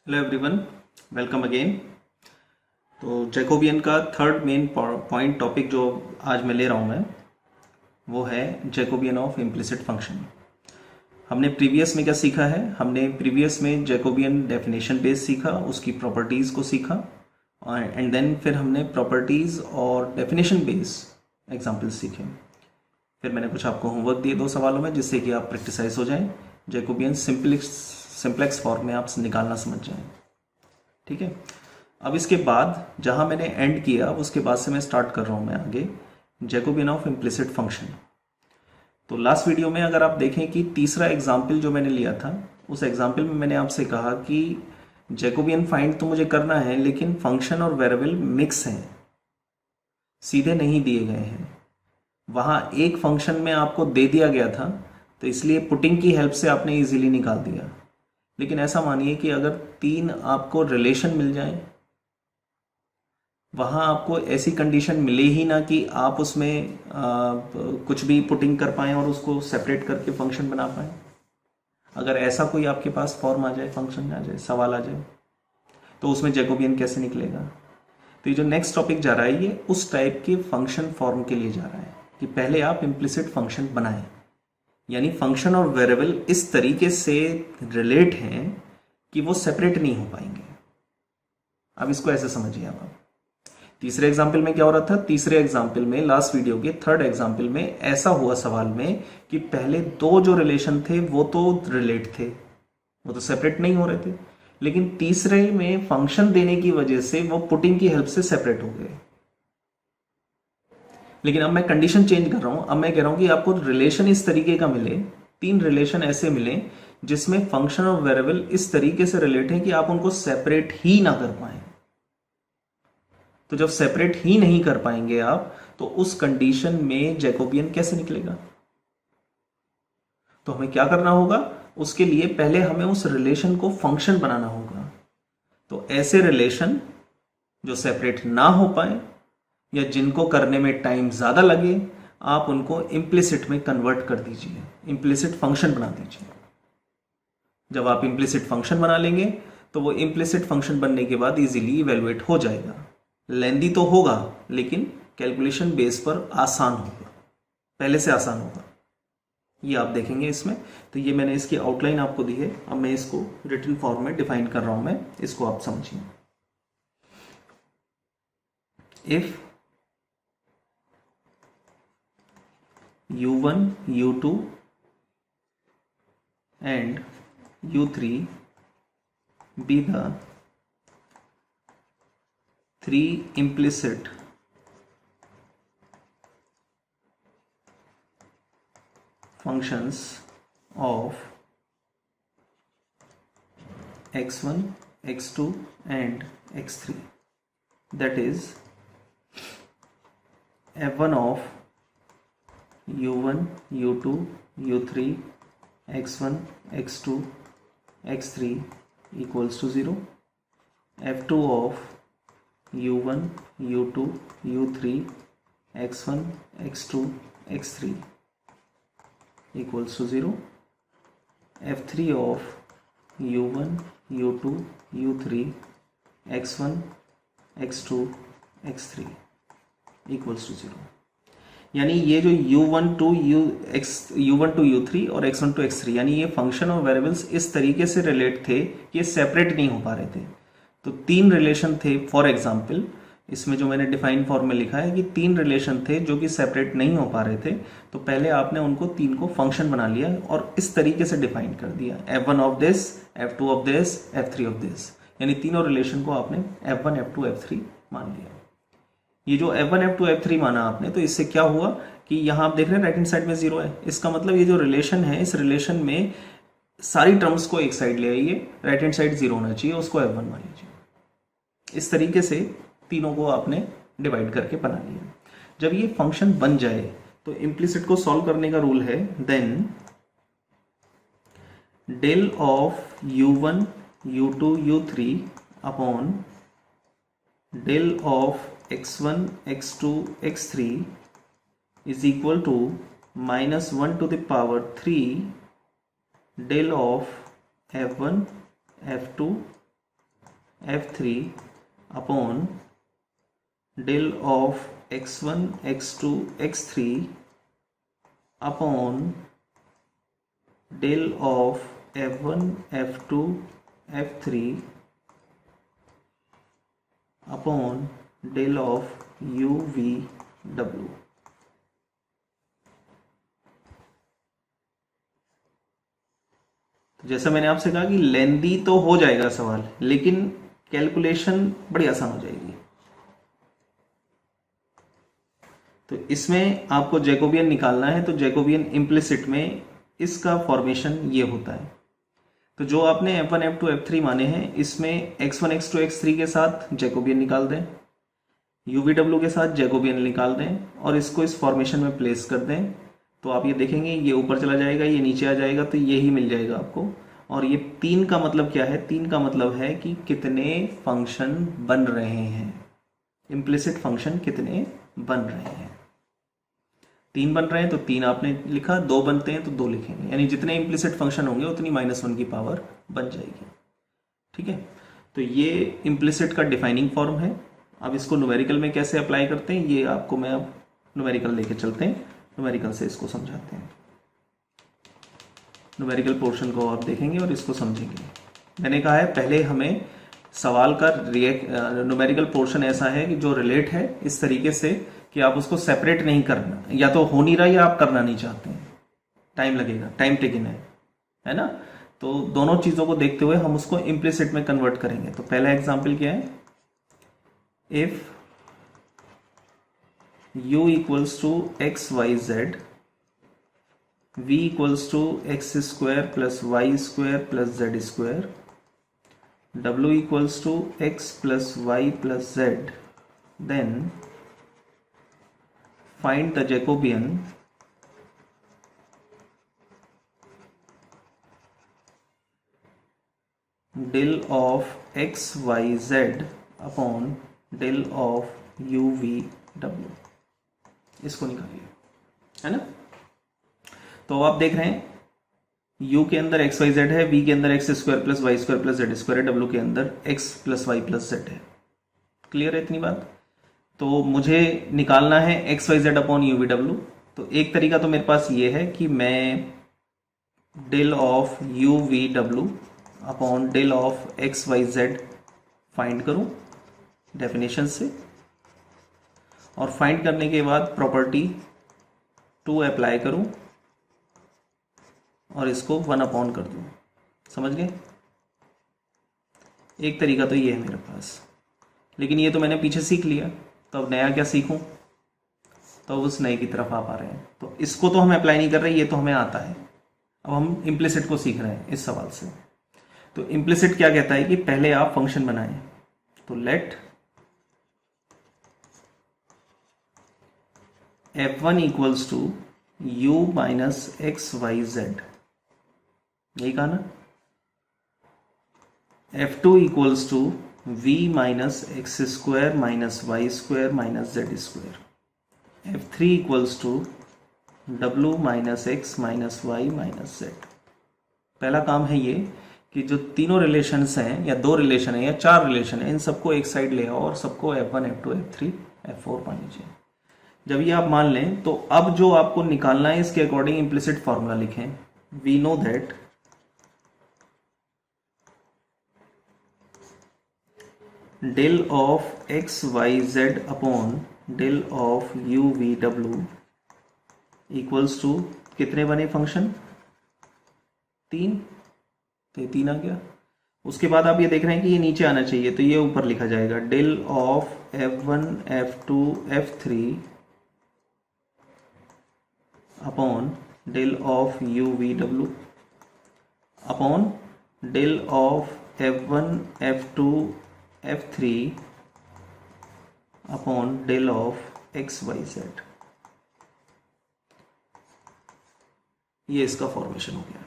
Hello everyone, welcome again. तो Jacobian का third main point topic जो आज मैं ले रहा हूँ मैं वो है जैकोबियन ऑफ इम्प्लिसिट फंक्शन। हमने प्रीवियस में क्या सीखा है? हमने प्रीवियस में जैकोबियन डेफिनेशन बेस सीखा, उसकी प्रॉपर्टीज़ को सीखा एंड देन फिर हमने प्रॉपर्टीज़ और डेफिनेशन बेस एग्जाम्पल्स सीखे। फिर मैंने कुछ आपको होमवर्क दिए 2 सवालों में, जिससे कि आप प्रैक्टिसाइज हो जाएं, जैकोबियन सिंप्लेक्स फॉर्म में आप निकालना समझ जाएं। ठीक है। अब इसके बाद जहां मैंने एंड किया उसके बाद से मैं स्टार्ट कर रहा हूं मैं आगे जैकोबियन ऑफ इम्प्लिसिट फंक्शन। तो लास्ट वीडियो में अगर आप देखें कि तीसरा एग्जाम्पल जो मैंने लिया था, उस एग्जाम्पल में मैंने आपसे कहा कि जैकोबियन फाइंड तो मुझे करना है, लेकिन फंक्शन और वेरिएबल मिक्स हैं, सीधे नहीं दिए गए हैं। वहां एक फंक्शन में आपको दे दिया गया था, तो इसलिए पुटिंग की हेल्प से आपने इजीली निकाल दिया। लेकिन ऐसा मानिए कि अगर 3 आपको रिलेशन मिल जाए, वहां आपको ऐसी कंडीशन मिले ही ना कि आप उसमें कुछ भी पुटिंग कर पाएं और उसको सेपरेट करके फंक्शन बना पाएं। अगर ऐसा कोई आपके पास फॉर्म आ जाए, फंक्शन आ जाए, सवाल आ जाए, तो उसमें जैकोबियन कैसे निकलेगा? तो ये जो नेक्स्ट टॉपिक जा रहा है ये उस टाइप के फंक्शन फॉर्म के लिए जा रहा है कि पहले आप इम्प्लिसिट फंक्शन बनाएं, यानी फंक्शन और वेरिएबल इस तरीके से रिलेट हैं कि वो सेपरेट नहीं हो पाएंगे। अब इसको ऐसे समझिए। आप तीसरे एग्जाम्पल में क्या हो रहा था? तीसरे एग्जाम्पल में, लास्ट वीडियो के थर्ड एग्जाम्पल में ऐसा हुआ सवाल में कि पहले 2 जो रिलेशन थे वो तो रिलेट थे, वो तो सेपरेट नहीं हो रहे थे, लेकिन तीसरे में फंक्शन देने की वजह से वो पुटिंग की हेल्प से सेपरेट हो गए। लेकिन अब मैं कंडीशन चेंज कर रहा हूं। अब मैं कह रहा हूं कि आपको रिलेशन इस तरीके का मिले, 3 रिलेशन ऐसे मिले जिसमें फंक्शन और वेरिएबल इस तरीके से रिलेट है कि आप उनको सेपरेट ही ना कर पाए। तो जब सेपरेट ही नहीं कर पाएंगे आप, तो उस कंडीशन में जैकोबियन कैसे निकलेगा? तो हमें क्या करना होगा? उसके लिए पहले हमें उस रिलेशन को फंक्शन बनाना होगा। तो ऐसे रिलेशन जो सेपरेट ना हो पाए या जिनको करने में टाइम ज्यादा लगे, आप उनको इम्प्लिसिट में कन्वर्ट कर दीजिए, इम्प्लिसिट फंक्शन बना दीजिए। जब आप इम्प्लिसिट फंक्शन बना लेंगे तो वो इम्प्लिसिट फंक्शन बनने के बाद इजीली इवेलुएट हो जाएगा। लेंदी तो होगा, लेकिन कैलकुलेशन बेस पर आसान होगा, पहले से आसान होगा। ये आप देखेंगे इसमें। तो ये मैंने इसकी आउटलाइन आपको दी है, अब मैं इसको रिटन फॉर्म में डिफाइन कर रहा हूं मैं, इसको आप समझिए। If u1 u2 and u3 be the 3 implicit functions of x1 x2 and x3, that is f1 of u1 u2 u3 x1 x2 x3 equals to 0, f2 of u1 u2 u3 x1 x2 x3 equals to 0, f3 of u1 u2 u3 x1 x2 x3 equals to 0। यानी ये जो u1 to u3 और x1 to x3, यानी ये function और variables इस तरीके से रिलेट थे कि ये सेपरेट नहीं हो पा रहे थे। तो 3 रिलेशन थे। फॉर एग्जांपल, इसमें जो मैंने डिफाइन फॉर्म में लिखा है कि 3 रिलेशन थे जो कि सेपरेट नहीं हो पा रहे थे, तो पहले आपने उनको 3 को फंक्शन बना लिया और इस तरीके से डिफाइन कर दिया, f1 of this, f2 of this, f3 of this, यानी तीनों रिलेशन को आपने f1 f2 f3 मान लिया। ये जो f1 f2 f3 माना आपने, तो इससे क्या हुआ कि यहां आप देख रहे हैं राइट हैंड साइड में 0 है। इसका मतलब ये जो रिलेशन है, इस रिलेशन में सारी टर्म्स को एक साइड ले आइए, राइट हैंड साइड 0 होना चाहिए, उसको f1 मान लीजिए। इस तरीके से तीनों को आपने डिवाइड करके बना लिया। जब ये फंक्शन बन जाए तो इम्प्लिसिट को सॉल्व करने का रूल है, then del of u1 u2 u3 upon del of x1 x2 x3 is equal to -1 to the power 3 del of f1 f2 F3 upon del of x1 x2 x3 upon del of F1 F2 F3 upon del of u v w। जैसा मैंने आपसे कहा कि लेंदी तो हो जाएगा सवाल, लेकिन कैलकुलेशन बड़ी आसान हो जाएगी। तो इसमें आपको जैकोबियन निकालना है, तो जैकोबियन इम्प्लिसिट में इसका फॉर्मेशन ये होता है। तो जो आपने F1 F2 F3 माने हैं, इसमें x1 x2 x3 के साथ जैकोबियन निकाल दें, UVW के साथ जैकोबियन निकाल दें और इसको इस फॉर्मेशन में प्लेस कर दें। तो आप ये देखेंगे ये ऊपर चला जाएगा, ये नीचे आ जाएगा, तो यही मिल जाएगा आपको। और ये 3 का मतलब क्या है? 3 का मतलब है कि कितने फंक्शन बन रहे हैं, इम्प्लिसिट फंक्शन कितने बन रहे हैं। 3 बन रहे हैं तो 3 आपने लिखा, 2 बनते हैं तो 2 लिखेंगे, यानी जितने इम्प्लिसिट फंक्शन होंगे उतनी -1 की पावर बन जाएगी। ठीक है, तो ये इम्प्लिसिट का डिफाइनिंग फॉर्म है। अब इसको न्यूमेरिकल में कैसे अप्लाई करते हैं ये आपको मैं अब न्यूमेरिकल लेके चलते हैं, न्यूमेरिकल से इसको समझाते हैं। न्यूमेरिकल पोर्शन को आप देखेंगे और इसको समझेंगे। मैंने कहा है पहले हमें सवाल का न्यूमेरिकल पोर्शन ऐसा है कि जो रिलेट है इस तरीके से कि आप उसको सेपरेट नहीं करना, या तो हो नहीं रहा या आप करना नहीं चाहते हैं, टाइम लगेगा, टाइम टेकिंग है ना। तो दोनों चीजों को देखते हुए हम उसको इम्प्लिसिट में कन्वर्ट करेंगे। तो पहला एग्जाम्पल क्या है? If u equals to x Y z, v equals to x square plus y square plus z square, w equals to x plus Y plus z, then find the Jacobian del of x y z upon del of u v w। इसको निकालिए, है ना। तो आप देख रहे हैं u के अंदर एक्स वाई जेड है, v के अंदर x square plus y square plus z square है, w के अंदर x plus Y plus z है। क्लियर है इतनी बात? तो मुझे निकालना है x Y Z upon u we डब्ल्यू। तो एक तरीका तो मेरे पास ये है कि मैं डेल ऑफ यू वी डब्ल्यू upon del of x Y z find करूं डेफिनेशन से, और फाइंड करने के बाद प्रॉपर्टी 2 अप्लाई करूं और इसको 1 अपॉन कर दूं। समझ गए? एक तरीका तो ये है मेरे पास, लेकिन ये तो मैंने पीछे सीख लिया, तो अब नया क्या सीखूं? तो उस नए की तरफ आप आ रहे हैं। तो इसको तो हम अप्लाई नहीं कर रहे, ये तो हमें आता है। अब हम इम्प्लिसिट को सीख रहे हैं इस सवाल से। तो इम्प्लिसिट क्या कहता है कि पहले आप फंक्शन बनाएं। तो let f1 equals to u minus x Y z, यही कहा ना। f2 equals to v minus x square minus y square minus z square, f3 equals to w minus x minus y minus z. पहला काम है ये कि जो तीनों रिलेशंस हैं, या 2 रिलेशन है या 4 रिलेशन है, इन सबको एक साइड ले आओ और सबको f1 f2 f3 f4 मान लीजिए। जब ये आप मान लें तो अब जो आपको निकालना है इसके अकॉर्डिंग इम्प्लिसिट फॉर्मूला लिखें। We know that del of x Y Z upon del of you we डब्ल्यू इक्वल्स टू कितने बने फंक्शन? 3। तो ये 3 आ गया। उसके बाद आप ये देख रहे हैं कि ये नीचे आना चाहिए, तो ये ऊपर लिखा जाएगा del of f1 f2 f3 upon del of you we डब्ल्यू upon del of f1 f2 f3 upon del of x Y z. ये इसका फॉर्मेशन हो गया।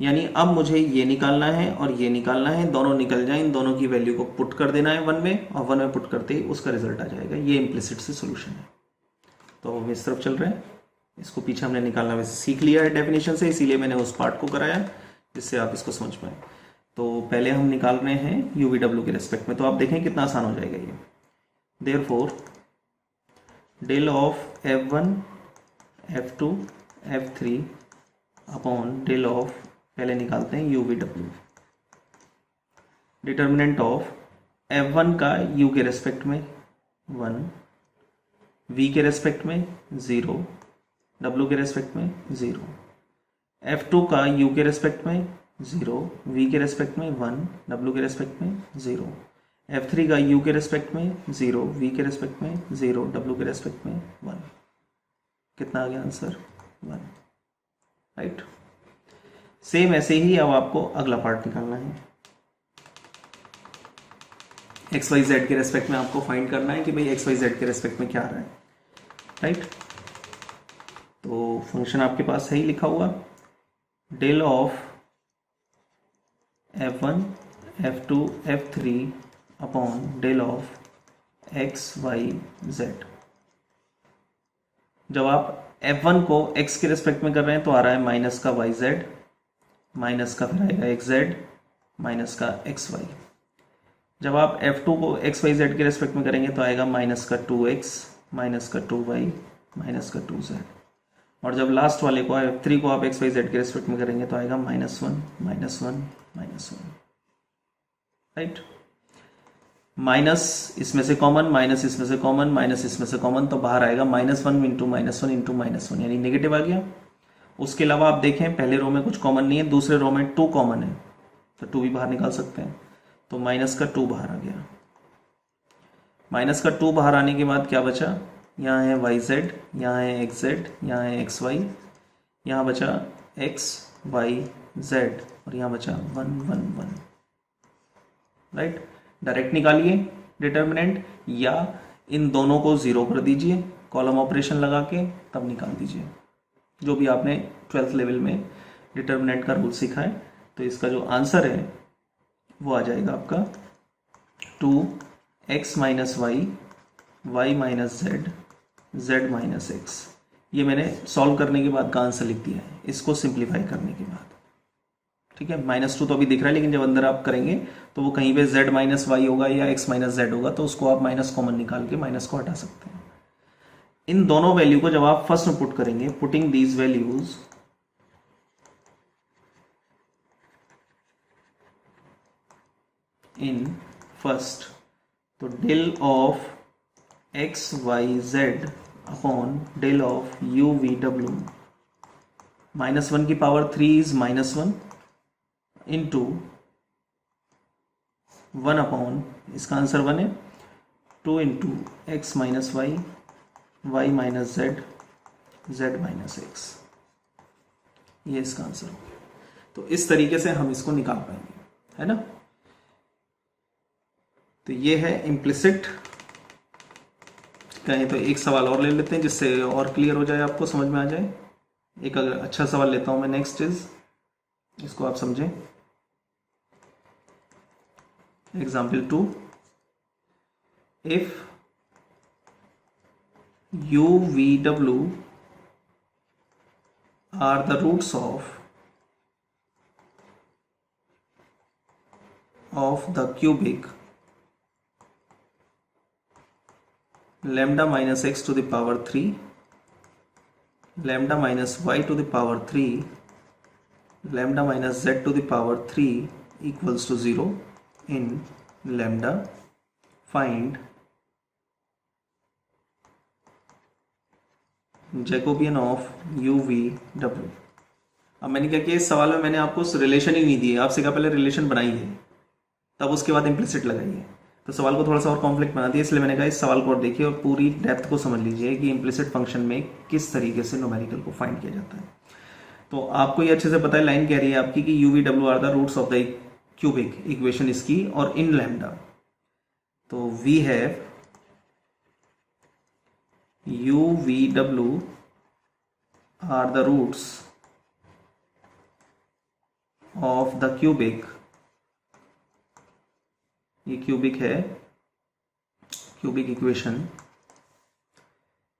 यानी अब मुझे ये निकालना है और ये निकालना है, दोनों निकल जाए, इन दोनों की वैल्यू को पुट कर देना है 1 में, और 1 में पुट करते ही उसका रिजल्ट आ जाएगा। ये इम्प्लिसिट से सोल्यूशन है। तो हम इस तरफ चल रहे हैं। इसको पीछे हमने निकालना वैसे सीख लिया है डेफिनेशन से, इसीलिए मैंने उस पार्ट को कराया जिससे आप इसको समझ पाए। तो पहले हम निकाल रहे हैं यू वी डब्ल्यू के रेस्पेक्ट में, तो आप देखें कितना आसान हो जाएगा ये। Therefore del of F1 F2 F3 upon del of, पहले निकालते हैं यू वी डब्ल्यू, डिटर्मिनेंट ऑफ F1 का u के रेस्पेक्ट में 1, v के रेस्पेक्ट में 0, w के रेस्पेक्ट में 0, F2 का u के रेस्पेक्ट में 0, v के रेस्पेक्ट में 1, w के रेस्पेक्ट में 0, F3 का u के रेस्पेक्ट में 0, v के रेस्पेक्ट में 0, w के रेस्पेक्ट में 1। कितना आ गया आंसर? 1, राइट। सेम ऐसे ही अब आपको अगला पार्ट निकालना है। एक्स वाई जेड के रेस्पेक्ट में आपको फाइंड करना है कि भाई एक्स वाई जेड के रेस्पेक्ट में क्या आ रहा है, राइट। तो फंक्शन आपके पास है ही लिखा हुआ, del of F1 F2 F3 upon del of x Y z. जब आप F1 को x के रेस्पेक्ट में कर रहे हैं तो आ रहा है माइनस का वाई जेड, माइनस का फिर आएगा एक्स जेड, माइनस का एक्स वाई। जब आप F2 को एक्स वाई जेड के रेस्पेक्ट में करेंगे तो आएगा माइनस का 2x, माइनस का 2y, माइनस का 2z। और जब लास्ट वाले को F3 को आप एक्स वाई जेड के रेस्पेक्ट में करेंगे तो आएगा -1, -1, -1, राइट। माइनस इसमें से कॉमन, माइनस इसमें से कॉमन, माइनस इसमें से कॉमन, तो बाहर आएगा -1 इंटू -1 इंटू -1, यानी नेगेटिव आ गया। उसके अलावा आप देखें पहले रो में कुछ कॉमन नहीं है, दूसरे रो में 2 कॉमन है, तो 2 भी बाहर निकाल सकते हैं, तो माइनस का 2 बाहर आ गया। माइनस का 2 बाहर आने के बाद क्या बचा? यहाँ है वाई जेड, यहाँ है एक्स जेड, यहाँ है एक्स वाई, यहाँ बचा एक्स वाई जेड और यहाँ बचा 1 1 1, राइट। डायरेक्ट निकालिए डिटर्मिनेंट या इन दोनों को 0 कर दीजिए, कॉलम ऑपरेशन लगा के तब निकाल दीजिए, जो भी आपने 12th लेवल में डिटर्मिनेंट का रूल सीखा है। तो इसका जो आंसर है वो आ जाएगा आपका 2x minus Y, Y minus Z, Z minus x. ये मैंने सॉल्व करने के बाद का आंसर लिख दिया है, इसको सिंप्लीफाई करने के बाद, ठीक है। -2 तो अभी दिख रहा है, लेकिन जब अंदर आप करेंगे तो वो कहीं पे z माइनस वाई होगा या x माइनस जेड होगा, तो उसको आप माइनस कॉमन निकाल के माइनस को हटा सकते हैं। इन दोनों वैल्यू को जब आप फर्स्ट में पुट करेंगे, putting these values in first, तो del of x Y Z upon del of you we W, -1 की पावर 3 इज -1 इंटू 1 अपॉन, इसका आंसर 1 है, 2 into X minus Y, Y minus Z, Z minus x, ये इसका answer हो गया। तो इस तरीके से हम इसको निकाल पाएंगे, है ना। तो ये है इम्प्लिसिट। कहें तो एक सवाल और ले लेते हैं जिससे और क्लियर हो जाए, आपको समझ में आ जाए। एक अगर अच्छा सवाल लेता हूं मैं, नेक्स्ट इज, इसको आप समझें। Example 2, if u v w are the roots of the cubic lambda minus x to the power 3, lambda minus y to the power 3, lambda minus z to the power 3 equals to 0 in lambda, find Jacobian of u v w। अब मैंने क्या किया, इस सवाल में मैंने आपको relation ही नहीं दिए, आपसे कहा पहले रिलेशन बनाइए, तब उसके बाद इम्प्लिसिट लगाइए। तो सवाल को थोड़ा सा और कॉम्प्लेक्स बना दिया, इसलिए मैंने कहा इस सवाल को और देखिए और पूरी डेप्थ को समझ लीजिए कि इम्प्लिसिट फंक्शन में किस तरीके से न्यूमेरिकल को फाइंड किया जाता है। तो आपको ये अच्छे से पता है, लाइन कह रही है आपकी कि यू वी डब्ल्यू are the roots of the cubic, equation इसकी, और इन लैम्डा, तो वी हैव यू वी डब्ल्यू are the roots of the cubic, ये क्यूबिक है, क्यूबिक इक्वेशन,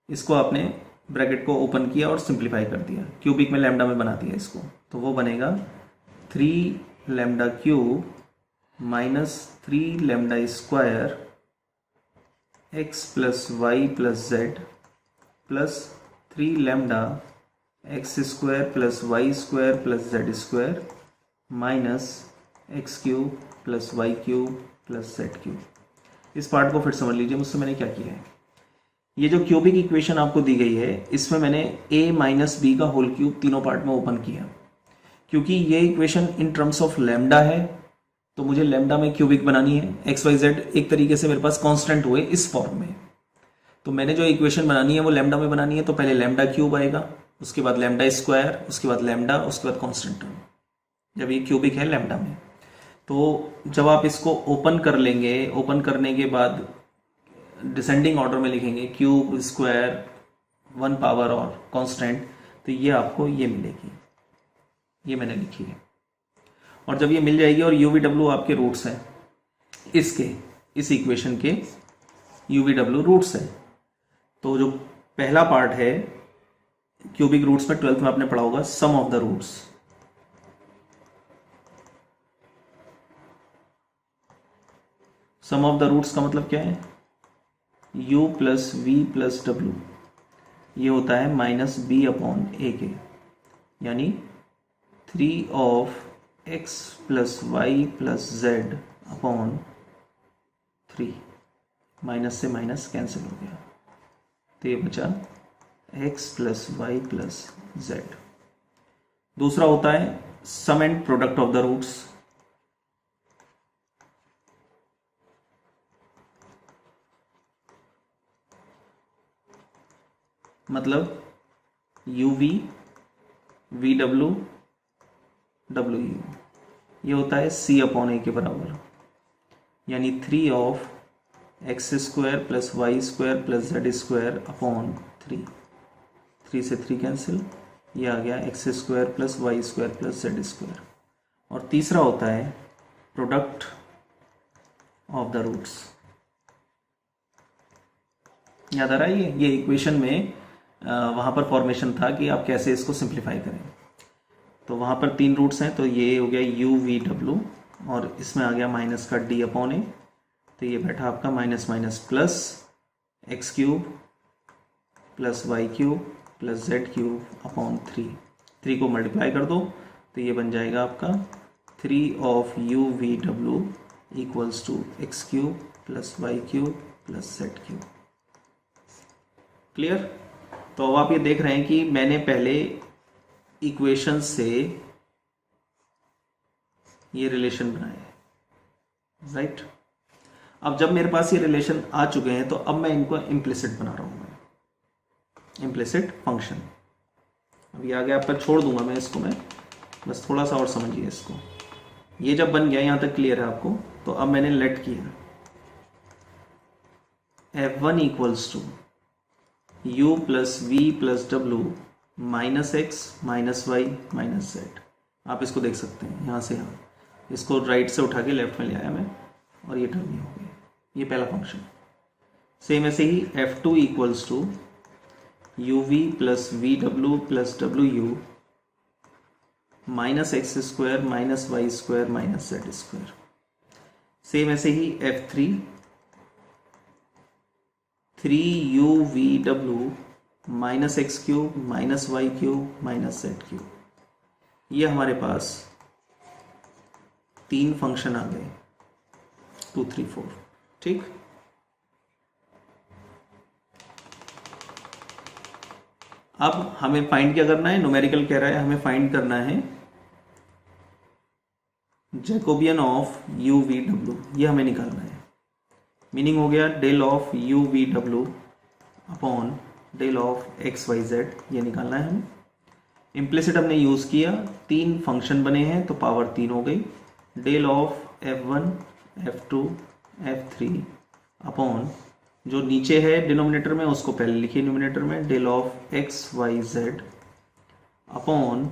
इसको आपने ब्रैकेट को ओपन किया और सिंप्लीफाई कर दिया, क्यूबिक में लैम्डा में बना दिया इसको, तो वो बनेगा 3 lambda cube minus 3 lambda square x plus Y plus z plus 3 lambda x square plus y square plus z square minus x cube plus y cube plus z cube. इस part को फिर समझ लीजिए मुझसे मैंने क्या किया है। ये जो क्यूबिक इक्वेशन आपको दी गई है इसमें मैंने a माइनस बी का होल क्यूब तीनों पार्ट में ओपन किया, क्योंकि ये equation in terms of lambda है तो मुझे लैम्डा में क्यूबिक बनानी है। एक्स वाई जेड एक तरीके से मेरे पास कांस्टेंट हुए इस फॉर्म में, तो मैंने जो इक्वेशन बनानी है वो लैम्डा में बनानी है। तो पहले लैम्डा क्यूब आएगा, उसके बाद लैम्डा स्क्वायर, उसके बाद लैम्डा, उसके बाद कांस्टेंट टर्म, जब ये क्यूबिक है लैम्डा में। तो जब आप इसको ओपन कर लेंगे, ओपन करने के बाद डिसेंडिंग ऑर्डर में लिखेंगे क्यूब स्क्वायर 1 पावर और कांस्टेंट, तो ये आपको ये मिलेगी, ये मैंने लिखी है। और जब ये मिल जाएगी और यू वी डब्ल्यू आपके रूट्स हैं इसके, इस इक्वेशन के यू वी डब्ल्यू रूट्स हैं, तो जो पहला पार्ट है क्यूबिक रूट्स में 12th में आपने पढ़ा होगा sum of the roots. Sum of the roots का मतलब क्या है, u plus we plus W, ये होता है माइनस बी अपॉन ए के, यानी 3 of x plus Y plus Z upon 3, minus से माइनस कैंसिल हो गया तो ये बचा x plus Y plus Z. दूसरा होता है sum and product of the roots, मतलब U V V W W U, ये होता है c अपॉन ए के बराबर, यानी 3 of x square plus y square plus z square upon 3 से 3 कैंसिल, ये आ गया x square plus y square plus z square. और तीसरा होता है प्रोडक्ट ऑफ द रूट्स। याद आ रहा है ये इक्वेशन में वहाँ पर फॉर्मेशन था कि आप कैसे इसको सिंप्लीफाई करें। तो वहाँ पर 3 रूट्स हैं, तो ये हो गया यू वी डब्ल्यू और इसमें आ गया माइनस का डी अपॉन ए, तो ये बैठा आपका minus minus plus x cube plus y cube plus z cube upon 3 को मल्टीप्लाई कर दो तो ये बन जाएगा आपका 3 ऑफ यू वी डब्ल्यू equals to x cube plus y cube plus z cube. Clear? तो अब आप ये देख रहे हैं कि मैंने पहले इक्वेशन से ये रिलेशन बनाया है, राइट। अब जब मेरे पास ये रिलेशन आ चुके हैं तो अब मैं इनको इम्प्लिसिट बना रहा हूं, मैं इम्प्लिसिट फंक्शन। अब ये आगे आप पर छोड़ दूंगा मैं इसको, मैं बस थोड़ा सा और समझिए इसको। ये जब बन गया यहां तक क्लियर है आपको, तो अब मैंने लेट किया f1 equals to u plus we plus डब्ल्यू minus x minus y minus z. आप इसको देख सकते हैं यहाँ से यहाँ, इसको राइट से उठा के लेफ्ट में ले आया मैं और ये टर्म हो गई, ये पहला फंक्शन। सेम ऐसे ही f2 equals to you we plus V W plus W you minus x square minus y square minus z square. Same ऐसे ही f3 3u v w minus x cube minus Y cube minus Z cube. ये हमारे पास 3 function आ गए, 2 3 4, ठीक। अब हमें find क्या करना है, न्यूमेरिकल कह रहा है हमें फाइंड करना है जैकोबियन ऑफ यू वी डब्ल्यू, ये हमें निकालना है। मीनिंग हो गया डेल ऑफ यू वी डब्ल्यू upon del of x Y z, ये निकालना है हमें। इम्प्लिसिट हमने यूज किया, 3 फंक्शन बने हैं तो पावर 3 हो गई। Del of f1 f2 f3 upon जो नीचे है डिनोमिनेटर में उसको पहले लिखिए न्यूमिनेटर में, del of x Y Z upon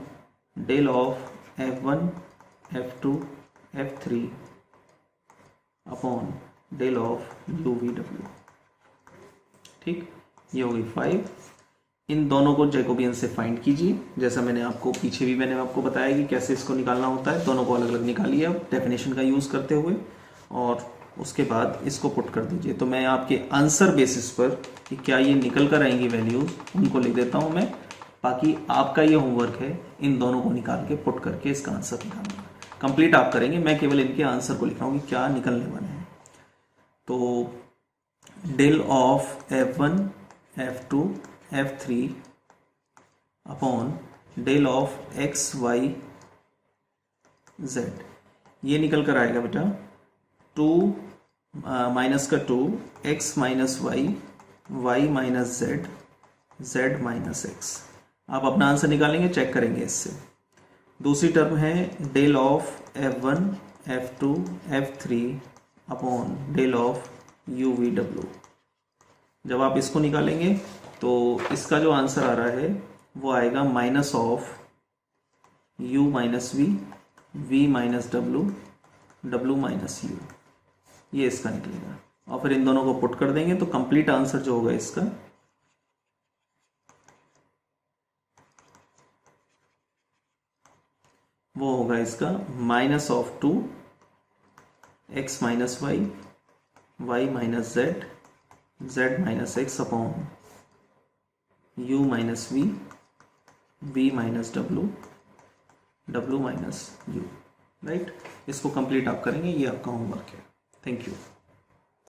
del of f1 f2 f3 upon del of you we डब्ल्यू, ठीक। ये हो गई 5। इन दोनों को जैकोबियन से फाइंड कीजिए। जैसा मैंने आपको पीछे भी मैंने आपको बताया कि कैसे इसको निकालना होता है। दोनों को अलग अलग निकालिए अब डेफिनेशन का यूज़ करते हुए, और उसके बाद इसको पुट कर दीजिए। तो मैं आपके आंसर बेसिस पर कि क्या ये निकल कर आएंगी वैल्यूज़, उनको लिख देता हूँ मैं। बाकी आपका ये होमवर्क है इन दोनों को निकाल के पुट करके इसका आंसर निकालना। कंप्लीट आप करेंगे, मैं केवल इनके आंसर को लिख रहा हूँ कि क्या निकलने वाले हैं। तो del of F1 F2 F3 upon del of x Y z, ये निकल कर आएगा बेटा 2 माइनस का 2 x minus Y, Y minus Z, Z minus x. आप अपना आंसर निकालेंगे, चेक करेंगे इससे। दूसरी टर्म है del of F1 F2 F3 upon del of you we डब्ल्यू। जब आप इसको निकालेंगे तो इसका जो आंसर आ रहा है वो आएगा minus of u minus v, v minus डब्ल्यू, डब्ल्यू माइनस यू, ये इसका निकलेगा। और फिर इन दोनों को पुट कर देंगे तो कंप्लीट आंसर जो होगा इसका वो होगा इसका minus of 2 x minus Y, Y minus Z, Z minus x upon u minus v, v minus डब्ल्यू, डब्ल्यू माइनस यू। राइट, इसको कंप्लीट आप करेंगे, ये आपका होमवर्क है। Thank you.